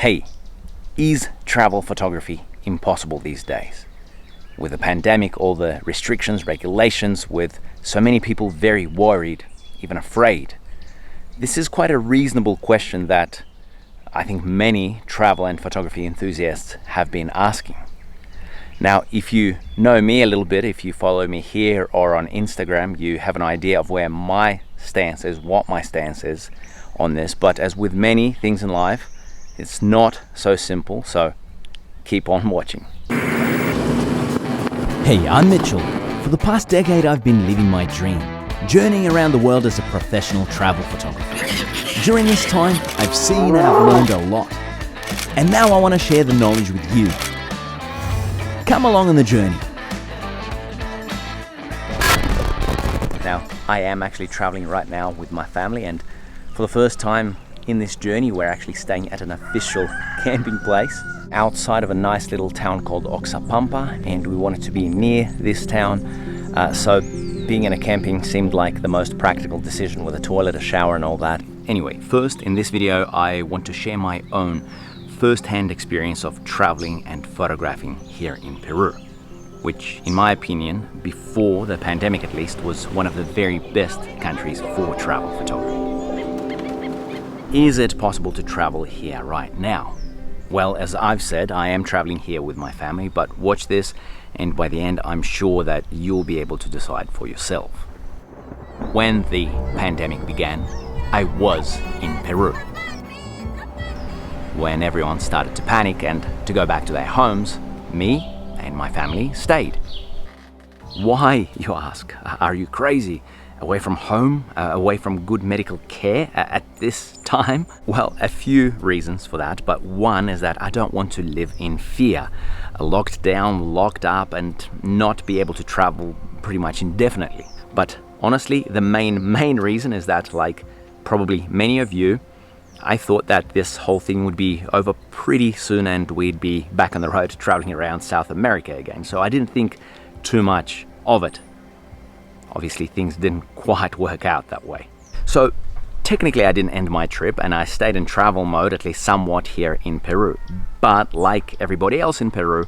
Hey, is travel photography impossible these days? With the pandemic, all the restrictions, regulations, with so many people very worried, even afraid. This is quite a reasonable question that I think many travel and photography enthusiasts have been asking. Now, if you know me a little bit, if you follow me here or on Instagram, you have an idea of where my stance is, what my stance is on this. But as with many things in life, it's not so simple, so keep on watching. Hey, I'm Mitchell. For the past decade, I've been living my dream, journeying around the world as a professional travel photographer. During this time, I've seen and I've learned a lot. And now I want to share the knowledge with you. Come along on the journey. Now, I am actually traveling right now with my family, and for the first time in this journey, we're actually staying at an official camping place outside of a nice little town called 𝗧𝗧𝗪, and we wanted to be near this town, so being in a camping seemed like the most practical decision, with a toilet, a shower and all that. Anyway, first in this video I want to share my own first-hand experience of traveling and photographing here in Peru, which in my opinion, before the pandemic at least, was one of the very best countries for travel photography. Is it possible to travel here right now? Well, as I've said, I am traveling here with my family, but watch this, and by the end I'm sure that you'll be able to decide for yourself. When the pandemic began, I was in Peru. When everyone started to panic and to go back to their homes, me and my family stayed. Why, you ask? Are you crazy? Away from home, away from good medical care at this time? Well, a few reasons for that, but one is that I don't want to live in fear, locked down, locked up, and not be able to travel pretty much indefinitely. But honestly, the main reason is that, like probably many of you, I thought that this whole thing would be over pretty soon and we'd be back on the road traveling around South America again, so I didn't think too much of it. Obviously, things didn't quite work out that way. So technically I didn't end my trip, and I stayed in travel mode, at least somewhat, here in Peru. But like everybody else in Peru,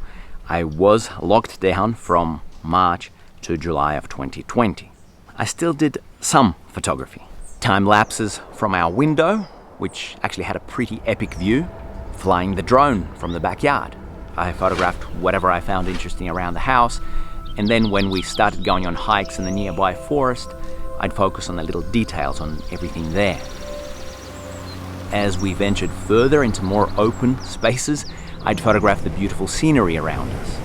I was locked down from March to July of 2020. I still did some photography. Time lapses from our window, which actually had a pretty epic view, flying the drone from the backyard. I photographed whatever I found interesting around the house, and then when we started going on hikes in the nearby forest, I'd focus on the little details, on everything there. As we ventured further into more open spaces, I'd photograph the beautiful scenery around us.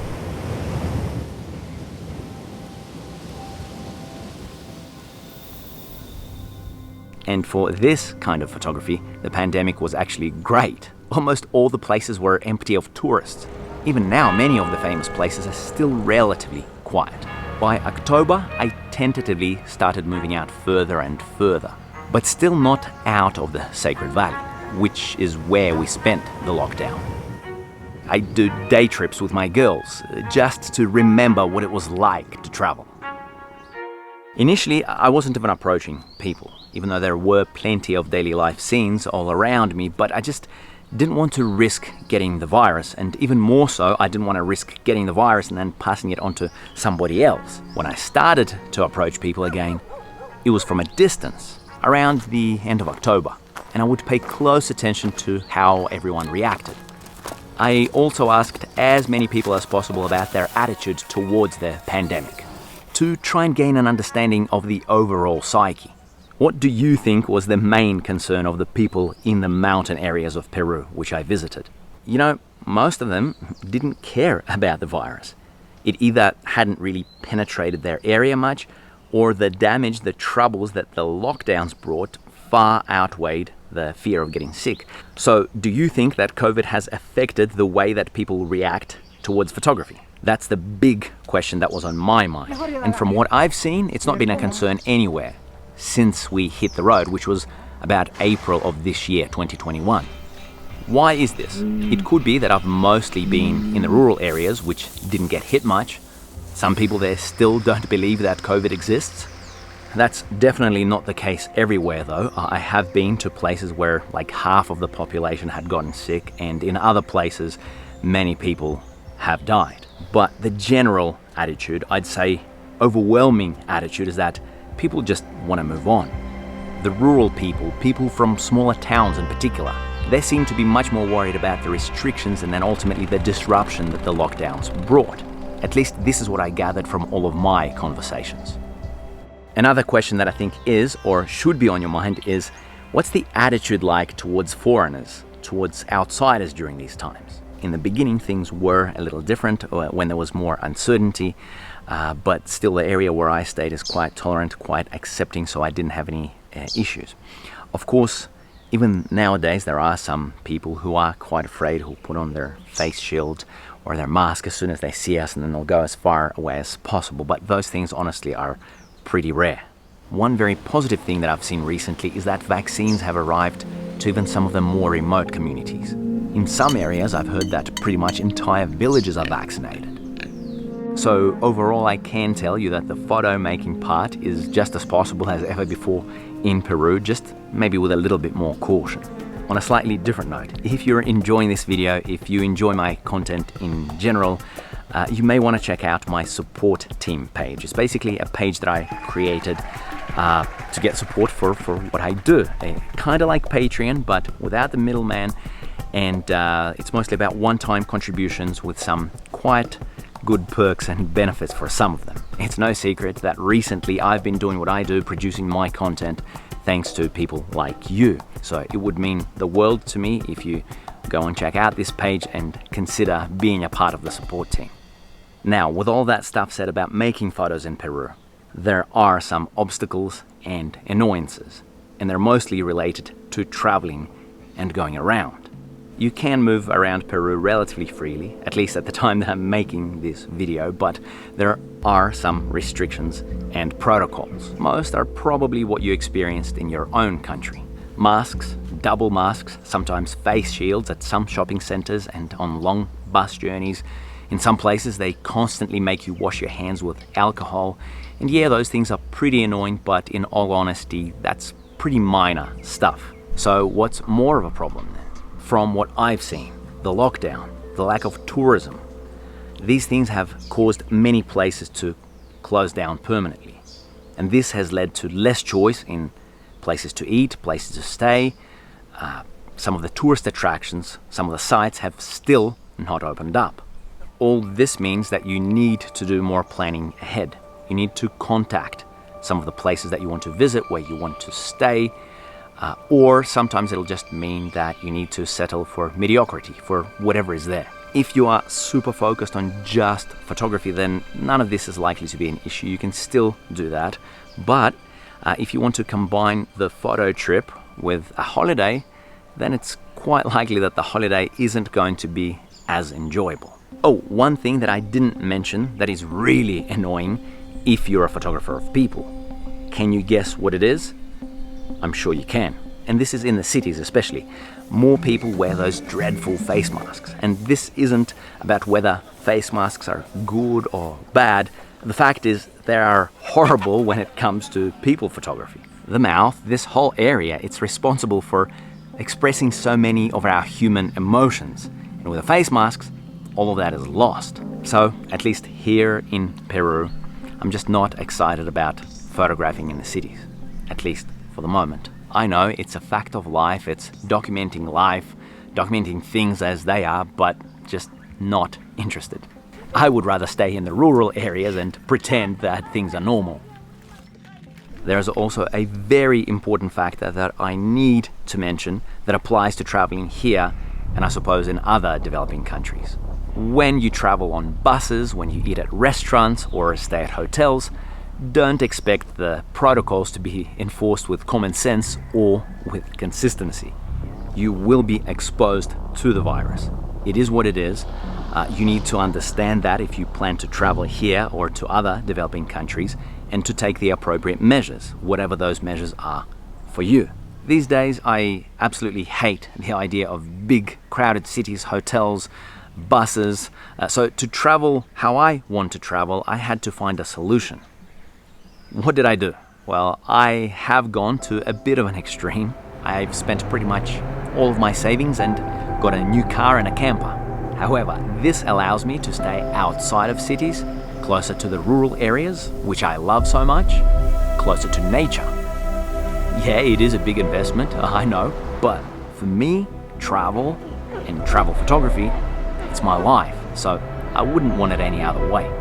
And for this kind of photography, the pandemic was actually great. Almost all the places were empty of tourists. Even now, many of the famous places are still relatively quiet. By October, I tentatively started moving out further and further, but still not out of the Sacred Valley, which is where we spent the lockdown. I do day trips with my girls, just to remember what it was like to travel. Initially, I wasn't even approaching people, even though there were plenty of daily life scenes all around me, but I just didn't want to risk getting the virus, and even more so, I didn't want to risk getting the virus and then passing it on to somebody else. When I started to approach people again, it was from a distance, around the end of October, and I would pay close attention to how everyone reacted. I also asked as many people as possible about their attitude towards the pandemic, to try and gain an understanding of the overall psyche. What do you think was the main concern of the people in the mountain areas of Peru, which I visited? You know, most of them didn't care about the virus. It either hadn't really penetrated their area much, or the damage, the troubles that the lockdowns brought far outweighed the fear of getting sick. So, do you think that COVID has affected the way that people react towards photography? That's the big question that was on my mind. And from what I've seen, it's not been a concern anywhere since we hit the road, which was about April of this year, 2021. Why is this? It could be that I've mostly been in the rural areas, which didn't get hit much. Some people there still don't believe that COVID exists. That's definitely not the case everywhere though. I have been to places where like half of the population had gotten sick, and in other places many people have died. But the general attitude, I'd say overwhelming attitude, is that people just want to move on. The rural people from smaller towns in particular, they seem to be much more worried about the restrictions and then ultimately the disruption that the lockdowns brought. At least this is what I gathered from all of my conversations. Another question that I think is or should be on your mind is, what's the attitude like towards foreigners, towards outsiders during these times? In the beginning, things were a little different when there was more uncertainty, but still the area where I stayed is quite tolerant, quite accepting, so I didn't have any issues. Of course, even nowadays there are some people who are quite afraid, who put on their face shield or their mask as soon as they see us, and then they'll go as far away as possible, but those things honestly are pretty rare. One very positive thing that I've seen recently is that vaccines have arrived to even some of the more remote communities. In some areas, I've heard that pretty much entire villages are vaccinated. So overall, I can tell you that the photo making part is just as possible as ever before in Peru, just maybe with a little bit more caution. On a slightly different note, if you're enjoying this video, if you enjoy my content in general, you may want to check out my support team page. It's basically a page that I created to get support for what I do. Kind of like Patreon, but without the middleman. And it's mostly about one-time contributions with some quite good perks and benefits for some of them. It's no secret that recently I've been doing what I do, producing my content, thanks to people like you. So it would mean the world to me if you go and check out this page and consider being a part of the support team. Now, with all that stuff said about making photos in Peru, there are some obstacles and annoyances, and they're mostly related to traveling and going around. You can move around Peru relatively freely, at least at the time that I'm making this video, but there are some restrictions and protocols. Most are probably what you experienced in your own country. Masks, double masks, sometimes face shields at some shopping centers and on long bus journeys. In some places, they constantly make you wash your hands with alcohol. And yeah, those things are pretty annoying, but in all honesty, that's pretty minor stuff. So what's more of a problem then? From what I've seen, the lockdown, the lack of tourism, these things have caused many places to close down permanently. And this has led to less choice in places to eat, places to stay. Some of the tourist attractions, some of the sites have still not opened up. All this means that you need to do more planning ahead. You need to contact some of the places that you want to visit, where you want to stay, or sometimes it'll just mean that you need to settle for mediocrity, for whatever is there. If you are super focused on just photography, then none of this is likely to be an issue. You can still do that. But if you want to combine the photo trip with a holiday, then it's quite likely that the holiday isn't going to be as enjoyable. Oh, one thing that I didn't mention that is really annoying if you're a photographer of people. Can you guess what it is? I'm sure you can. And this is in the cities especially. More people wear those dreadful face masks. And this isn't about whether face masks are good or bad. The fact is they are horrible when it comes to people photography. The mouth, this whole area, it's responsible for expressing so many of our human emotions. And with the face masks, all of that is lost. So, at least here in Peru, I'm just not excited about photographing in the cities. At least for the moment. I know it's a fact of life, it's documenting life, documenting things as they are, but just not interested. I would rather stay in the rural areas and pretend that things are normal. There's also a very important factor that I need to mention that applies to traveling here and I suppose in other developing countries. When you travel on buses, when you eat at restaurants or stay at hotels, don't expect the protocols to be enforced with common sense or with consistency. You will be exposed to the virus. It is what it is. You need to understand that if you plan to travel here or to other developing countries, and to take the appropriate measures, whatever those measures are for you. These days, I absolutely hate the idea of big crowded cities, hotels, buses. So to travel how I want to travel, I had to find a solution. What did I do? Well, I have gone to a bit of an extreme. I've spent pretty much all of my savings and got a new car and a camper. However, this allows me to stay outside of cities, closer to the rural areas, which I love so much, closer to nature. Yeah, it is a big investment, I know, but for me, travel and travel photography, it's my life, so I wouldn't want it any other way.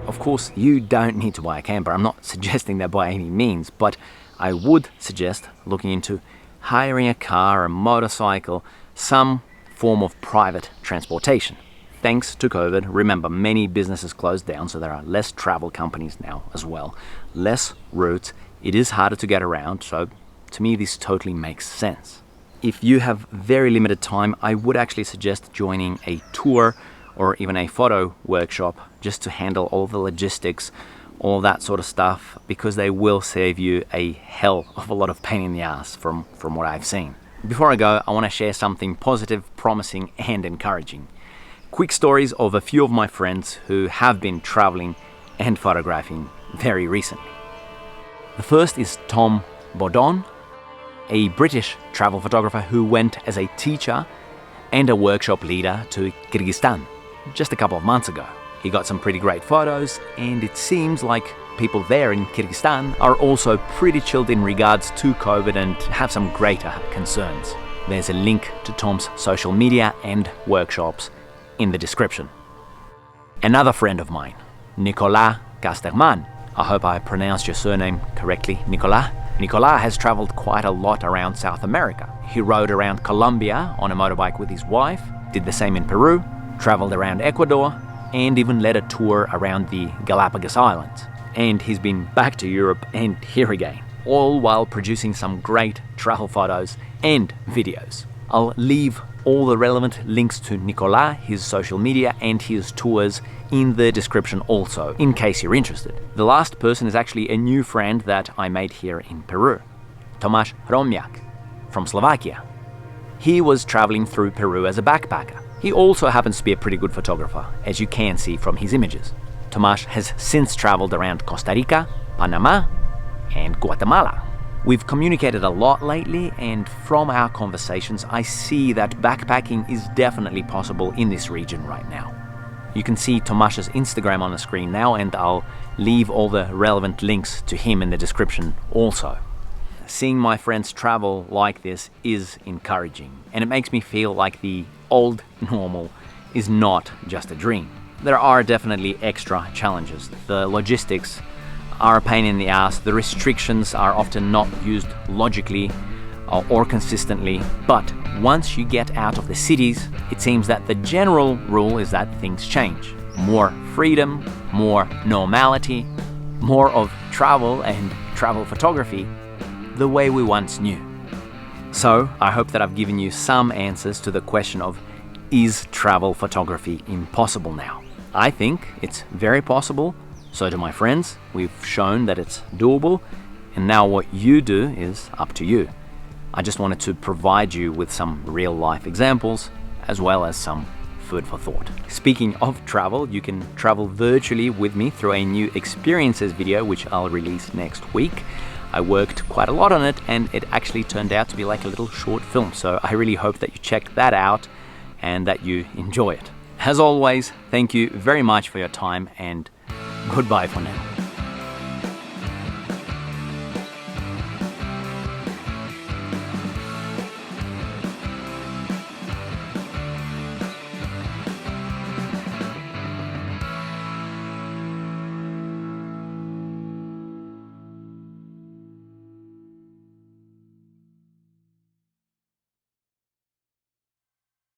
Of course, you don't need to buy a camper. I'm not suggesting that by any means, but I would suggest looking into hiring a car, a motorcycle, some form of private transportation. Thanks to COVID, remember, many businesses closed down, so there are less travel companies now as well, less routes. It is harder to get around, so to me this totally makes sense. If you have very limited time, I would actually suggest joining a tour or even a photo workshop just to handle all the logistics, all that sort of stuff, because they will save you a hell of a lot of pain in the ass from what I've seen. Before I go, I want to share something positive, promising and encouraging. Quick stories of a few of my friends who have been traveling and photographing very recently. The first is 𝗏𝗏, a British travel photographer who went as a teacher and a workshop leader to Kyrgyzstan just a couple of months ago. He got some pretty great photos, and it seems like people there in Kyrgyzstan are also pretty chilled in regards to COVID and have some greater concerns. There's a link to Tom's social media and workshops in the description. Another friend of mine, 𝗧cie𝗺 I hope I pronounced your surname correctly, Nicolas. Nicolas has traveled quite a lot around South America. He rode around Colombia on a motorbike with his wife, did the same in Peru, traveled around Ecuador, and even led a tour around the Galapagos Islands. And he's been back to Europe and here again, all while producing some great travel photos and videos. I'll leave all the relevant links to Nicolas, his social media and his tours in the description also, in case you're interested. The last person is actually a new friend that I made here in Peru, 𝗏𝗏 from Slovakia. He was traveling through Peru as a backpacker. He also happens to be a pretty good photographer, as you can see from his images. Tomasz has since traveled around Costa Rica, Panama, and Guatemala. We've communicated a lot lately, and from our conversations, I see that backpacking is definitely possible in this region right now. You can see Tomasz's Instagram on the screen now, and I'll leave all the relevant links to him in the description also. Seeing my friends travel like this is encouraging, and it makes me feel like the old normal is not just a dream. There are definitely extra challenges. The logistics are a pain in the ass, the restrictions are often not used logically or consistently, but once you get out of the cities, it seems that the general rule is that things change. More freedom, more normality, more of travel and travel photography the way we once knew. So I hope that I've given you some answers to the question of, is travel photography impossible now? I think it's very possible. So to my friends, we've shown that it's doable, and now what you do is up to you. I just wanted to provide you with some real life examples, as well as some food for thought. Speaking of travel, you can travel virtually with me through a new experiences video, which I'll release next week. I worked quite a lot on it, and it actually turned out to be like a little short film, so I really hope that you check that out and that you enjoy it. As always, thank you very much for your time, and goodbye for now.